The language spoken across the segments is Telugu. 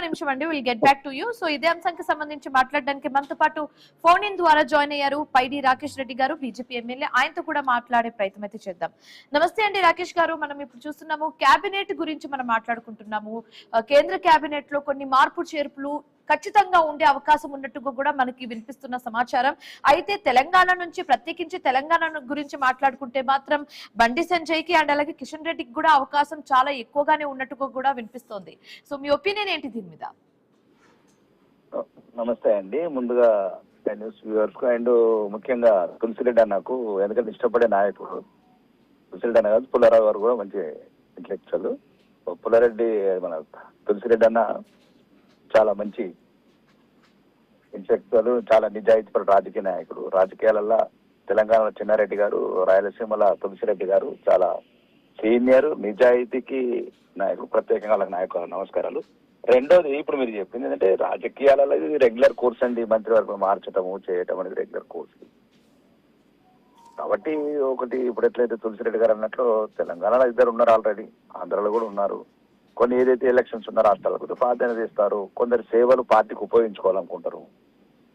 నిమిషం అండి, will get back to you. So ఇదే అంశానికి సంబంధించి మాట్లాడడానికి మనతో పాటు ఫోన్ ఇన్ ద్వారా జాయిన్ అయ్యారు పైడి రాకేష్ రెడ్డి గారు, బీజేపీ ఎమ్మెల్యే. ఆయనతో కూడా మాట్లాడే ప్రయత్నం అయితే చేద్దాం. నమస్తే అండి రాకేష్ గారు. మనం ఇప్పుడు చూస్తున్నాము కేబినెట్ గురించి మనం మాట్లాడుకుంటున్నాము. కేంద్ర కేబినెట్ లో కొన్ని మార్పు చేర్పులు ఖచ్చితంగా ఉండే అవకాశం ఉన్నట్టుగా కూడా మనకి వినిపిస్తున్న సమాచారం. అయితే తెలంగాణ నుంచి, ప్రత్యేకించి తెలంగాణ గురించి మాట్లాడుకుంటే మాత్రం బండి సంజయ్ కి అండ్ అలాగే కిషన్ రెడ్డికి కూడా అవకాశం చాలా ఎక్కువగానే ఉన్నట్టుగా కూడా వినిపిస్తోంది. సో మీ ఒపీనియన్ ఏంటి దీని మీద? నమస్తే అండి. ముందుగా న్యూస్ వ్యూవర్స్ అండ్ ముఖ్యంగా తులసిరెడ్డి అన్నకు, ఎందుకంటే ఇష్టపడే నాయకుడు తులసిరెడ్డి అన్న కాదు, పుల్లారావు గారు కూడా మంచి ఇంటలెక్చువల్. పుల్లారెడ్డి మన తులసిరెడ్డి అన్న చాలా మంచి ఇంటలెక్చువల్, చాలా నిజాయితీపర రాజకీయ నాయకుడు. రాజకీయాలలో తెలంగాణలో చిన్నారెడ్డి గారు, రాయలసీమల తులసిరెడ్డి గారు చాలా సీనియర్ నిజాయితీకి నాయకుడు. ప్రత్యేకంగా వాళ్ళకి నాయకులు నమస్కారాలు. రెండోది, ఇప్పుడు మీరు చెప్పింది ఏంటంటే రాజకీయాలలో ఇది రెగ్యులర్ కోర్స్ అండి. మంత్రివర్గం మార్చటము చేయటం అనేది రెగ్యులర్ కోర్స్. కాబట్టి ఒకటి, ఇప్పుడు ఎట్లయితే తులసిరెడ్డి గారు అన్నట్లు తెలంగాణలో ఇద్దరు ఉన్నారు ఆల్రెడీ, ఆంధ్రాలో కూడా ఉన్నారు. కొన్ని ఏదైతే ఎలక్షన్స్ ఉన్న రాష్ట్రాలకు ప్రాధాన్యత ఇస్తారు, కొందరు సేవలు పార్టీకి ఉపయోగించుకోవాలనుకుంటారు.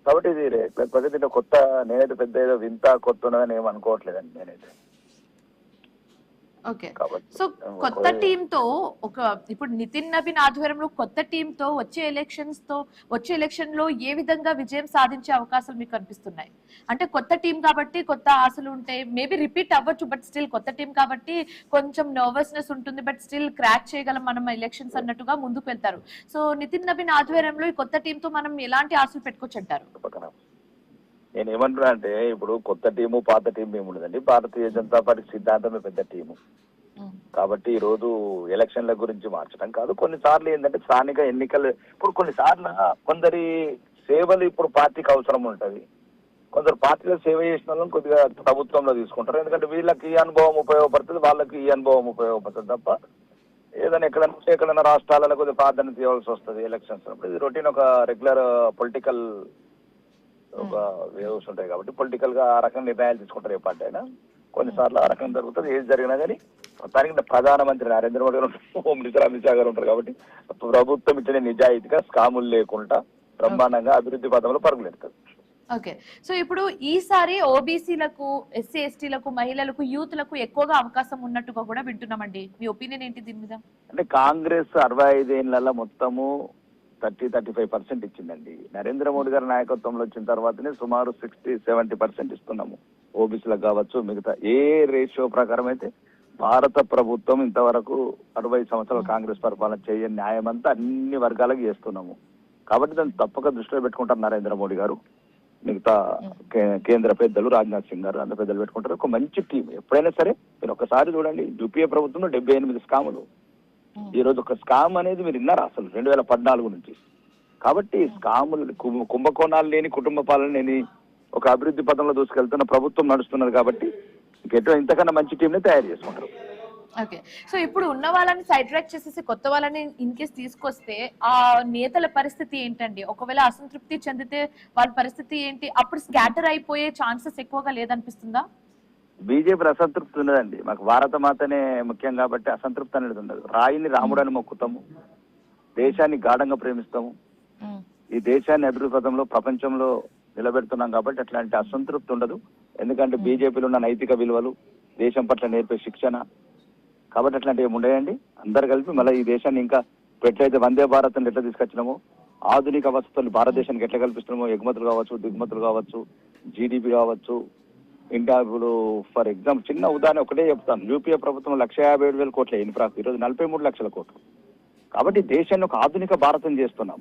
కాబట్టి ఇది ప్రతి కొత్త, నేనైతే పెద్ద ఏదో వింత కొత్త ఉన్నదని ఏమనుకోవట్లేదండి నేనైతే. ఓకే, సో కొత్త టీమ్ తో ఇప్పుడు నితిన్ నబీన్ ఆధ్వర్యంలో కొత్త టీమ్ తో వచ్చే ఎలక్షన్ లో ఏ విధంగా విజయం సాధించే అవకాశాలు మీకు కనిపిస్తున్నాయి? అంటే కొత్త టీం కాబట్టి కొత్త ఆశలు ఉంటాయి, మేబీ రిపీట్ అవ్వచ్చు, బట్ స్టిల్ కొత్త టీం కాబట్టి కొంచెం నర్వస్నెస్ ఉంటుంది, బట్ స్టిల్ క్రాక్ చేయగలం మనం ఎలక్షన్స్ అన్నట్టుగా ముందుకు వెళ్తారు. సో నితిన్ నబీన్ ఆధ్వర్యంలో ఈ కొత్త టీం తో మనం ఎలాంటి ఆశలు పెట్టుకోవచ్చు అంటారు? నేను ఏమంటున్నా అంటే, ఇప్పుడు కొత్త టీము పాత టీం ఏముండదండి. భారతీయ జనతా పార్టీ సిద్ధాంతమే పెద్ద టీము. కాబట్టి ఈ రోజు ఎలక్షన్ల గురించి మార్చడం కాదు. కొన్నిసార్లు ఏంటంటే స్థానిక ఎన్నికలు, ఇప్పుడు కొన్నిసార్లు కొందరి సేవలు ఇప్పుడు పార్టీకి అవసరం ఉంటుంది. కొందరు పార్టీలో సేవ చేసిన వాళ్ళని కొద్దిగా ప్రభుత్వంలో తీసుకుంటారు. ఎందుకంటే వీళ్ళకి ఈ అనుభవం ఉపయోగపడుతుంది, వాళ్ళకి ఈ అనుభవం ఉపయోగపడుతుంది తప్ప ఏదైనా ఎక్కడైనా రాష్ట్రాలలో కొద్దిగా ప్రాధాన్యత ఇవ్వాల్సి వస్తుంది ఎలక్షన్స్ అప్పుడు. ఇది రొటీన్, ఒక రెగ్యులర్ పొలిటికల్ ఒక వేవ్స్ ఉంటాయి. కాబట్టి పొలిటికల్ గా ఆ రకంగా నిర్ణయాలు తీసుకుంటారు ఏ పార్టీ అయినా. కొన్నిసార్లు ఆ రకంగా జరుగుతుంది. ఏది జరిగినా కానీ మొత్తానికి ప్రధానమంత్రి నరేంద్ర మోడీ గారు, హోమ్ మినిస్టర్ అమిత్ షా గారు ఉంటారు. కాబట్టి ప్రభుత్వం ఇచ్చిన నిజాయితీగా, స్కాములు లేకుండా బ్రహ్మాండంగా అభివృద్ధి పథంలో పరుగులెడతారు. ఓకే, సో ఇప్పుడు ఈసారి ఓబీసీలకు, ఎస్సీ ఎస్టీలకు, మహిళలకు, యూత్లకు ఎక్కువగా అవకాశం ఉన్నట్టుగా కూడా వింటున్నామండి. మీ ఒపీనియన్ ఏంటి దీని మీద? అంటే కాంగ్రెస్ 65 ఏళ్లలో మొత్తము 30-35% ఇచ్చిందండి. నరేంద్ర మోడీ గారి నాయకత్వంలో వచ్చిన తర్వాతనే సుమారు 60-70% ఇస్తున్నాము. ఓబీసీలకు కావచ్చు, మిగతా ఏ రేషియో ప్రకారం అయితే భారత ప్రభుత్వం ఇంతవరకు 60 సంవత్సరాలు కాంగ్రెస్ పరిపాలన చేయని న్యాయం అంతా అన్ని వర్గాలకు చేస్తున్నాము. కాబట్టి దాన్ని తప్పక దృష్టిలో పెట్టుకుంటారు నరేంద్ర మోడీ గారు, మిగతా కేంద్ర పెద్దలు, రాజ్నాథ్ సింగ్ గారు, అంత పెద్దలు పెట్టుకుంటారు. ఒక మంచి టీం. ఎప్పుడైనా సరే మీరు ఒకసారి చూడండి, యూపీఏ ప్రభుత్వంలో 78 స్కాములు. ఈ రోజు ఒక స్కామ్ అనేది మీరు విన్నారా అసలు 2014 నుంచి? కాబట్టి స్కాములు, కుంభకోణాలు లేని, కుటుంబ పాలన లేని ఒక అభివృద్ధి పథంలో దూసుకెళ్తున్న ప్రభుత్వం నడుస్తున్నది. కాబట్టి ఇంతకన్నా మంచి టీంని తయారు చేసుకుంటారు. ఓకే, సో ఇప్పుడు ఉన్న వాళ్ళని సైడ్ ట్రాక్ చేసేసి కొత్త వాళ్ళని ఇన్ కేస్ తీసుకొస్తే ఆ నేతల పరిస్థితి ఏంటండి? ఒకవేళ అసంతృప్తి చెందితే వాళ్ళ పరిస్థితి ఏంటి? అప్పుడు స్కాటర్ అయిపోయే ఛాన్సెస్ ఎక్కువగా లేదనిపిస్తుందా? బీజేపీ అసంతృప్తి ఉన్నదండి. మాకు భారత మాతనే ముఖ్యం కాబట్టి అసంతృప్తి అనేది ఉండదు. రాయిని రాముడని మొక్కుతాము, దేశాన్ని గాఢంగా ప్రేమిస్తాము, ఈ దేశాన్ని అభివృద్ధి పథంలో ప్రపంచంలో నిలబెడుతున్నాం. కాబట్టి అట్లాంటి అసంతృప్తి ఉండదు. ఎందుకంటే బీజేపీలో ఉన్న నైతిక విలువలు, దేశం పట్ల నేర్పే శిక్షణ, కాబట్టి అట్లాంటివి ఏమి ఉండయండి. అందరు కలిపి మళ్ళీ ఈ దేశాన్ని ఇంకా ఎట్లయితే వందే భారత్ అని ఎట్లా తీసుకొచ్చినామో, ఆధునిక వసతులు భారతదేశానికి ఎట్లా కల్పిస్తున్నామో, ఎగుమతులు కావచ్చు, దిగుమతులు కావచ్చు, జీడిపి కావచ్చు. ఇంకా ఇప్పుడు ఫర్ ఎగ్జాంపుల్ చిన్న ఉదాహరణ ఒకటే చెప్తాను. యూపీఏ ప్రభుత్వం 157,000 కోట్ల ఇన్ఫ్రా, ఈరోజు 43 లక్షల కోట్లు. కాబట్టి దేశాన్ని ఒక ఆధునిక భారతం చేస్తున్నాం.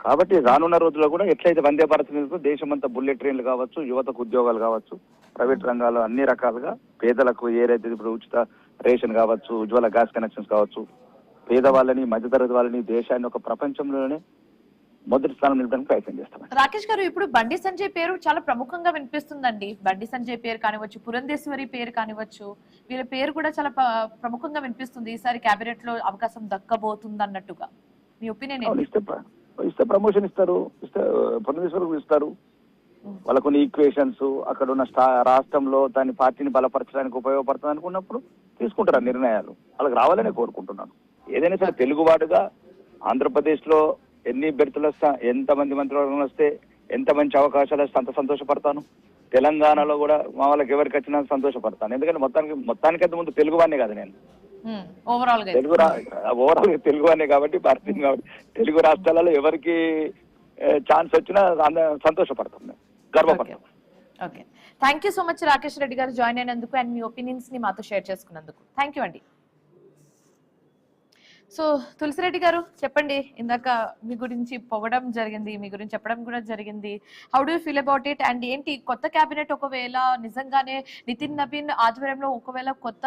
కాబట్టి రానున్న రోజుల్లో కూడా ఎట్లయితే వందే భారత్ దేశమంతా బుల్లెట్ ట్రైన్లు కావచ్చు, యువతకు ఉద్యోగాలు కావచ్చు, ప్రైవేట్ రంగాలు అన్ని రకాలుగా, పేదలకు ఏదైతే ఇప్పుడు ఉచిత రేషన్ కావచ్చు, ఉజ్వల గ్యాస్ కనెక్షన్స్ కావచ్చు, పేదవాళ్ళని, మధ్యతరగతి వాళ్ళని, దేశాన్ని ఒక ప్రపంచంలోనే మొదటి స్థానం నిలపడానికి ప్రయత్నం చేస్తాం. రాకేష్ గారు, ఇప్పుడు బండి సంజయ్ పేరు చాలా ప్రముఖంగా వినిపిస్తుందండి. బండి సంజయ్ పేరు కానివచ్చు, పురంధేశ్వరి పేరు కానివచ్చు, వీళ్ళ పేరు కూడా చాలా ప్రముఖంగా వినిపిస్తుంది. ఈసారి కేబినెట్ లో అవకాశం దక్కబోతుంది అన్నట్టుగా మీ ఒపీనియన్ ఏంటి? ఇస్తే ప్రమోషన్ ఇస్తారు, పురంధేశ్వరికి ఇస్తారు. వాళ్ళ కొన్ని ఈక్వేషన్స్ అక్కడ ఉన్న రాష్ట్రంలో దాని పార్టీని బలపరచడానికి ఉపయోగపడుతుంది అనుకున్నప్పుడు తీసుకుంటారు ఆ నిర్ణయాలు. వాళ్ళకి రావాలనే కోరుకుంటున్నాను. ఏదైనా సరే తెలుగువాడుగా ఆంధ్రప్రదేశ్ లో ఎన్ని బెర్తులు వస్తా, ఎంతమంది మంత్రివర్గం వస్తే, ఎంత మంచి అవకాశాలు వస్తే అంత సంతోషపడతాను. తెలంగాణలో కూడా మా వాళ్ళకి ఎవరికి వచ్చినా సంతోషపడతాను. ఎందుకంటే మొత్తానికంత ముందు తెలుగు వాడినే కాదు నేను, ఓవరాల్ గా ఓవరాల్ గా తెలుగు వాడినే కాబట్టి భారతీయ కాబట్టి తెలుగు రాష్ట్రాలలో ఎవరికి ఛాన్స్ వచ్చినా సంతోషపడతాం, గర్వపడతాం. Okay, thank you so much Rakesh Reddy గారు జాయిన్ అయినందుకు అండ్ మీ ఒపీనియన్స్ ని మాతో షేర్ చేసుకున్నందుకు. థ్యాంక్ యూ అండి. సో తులసిరెడ్డి గారు చెప్పండి, ఇందాక మీ గురించి పొగడం జరిగింది, మీ గురించి చెప్పడం కూడా జరిగింది. How do you feel about it? And ఏంటి కొత్త క్యాబినెట్ ఒకవేళ నిజంగానే నితిన్ నవీన్ ఆధ్వర్యంలో ఒకవేళ కొత్త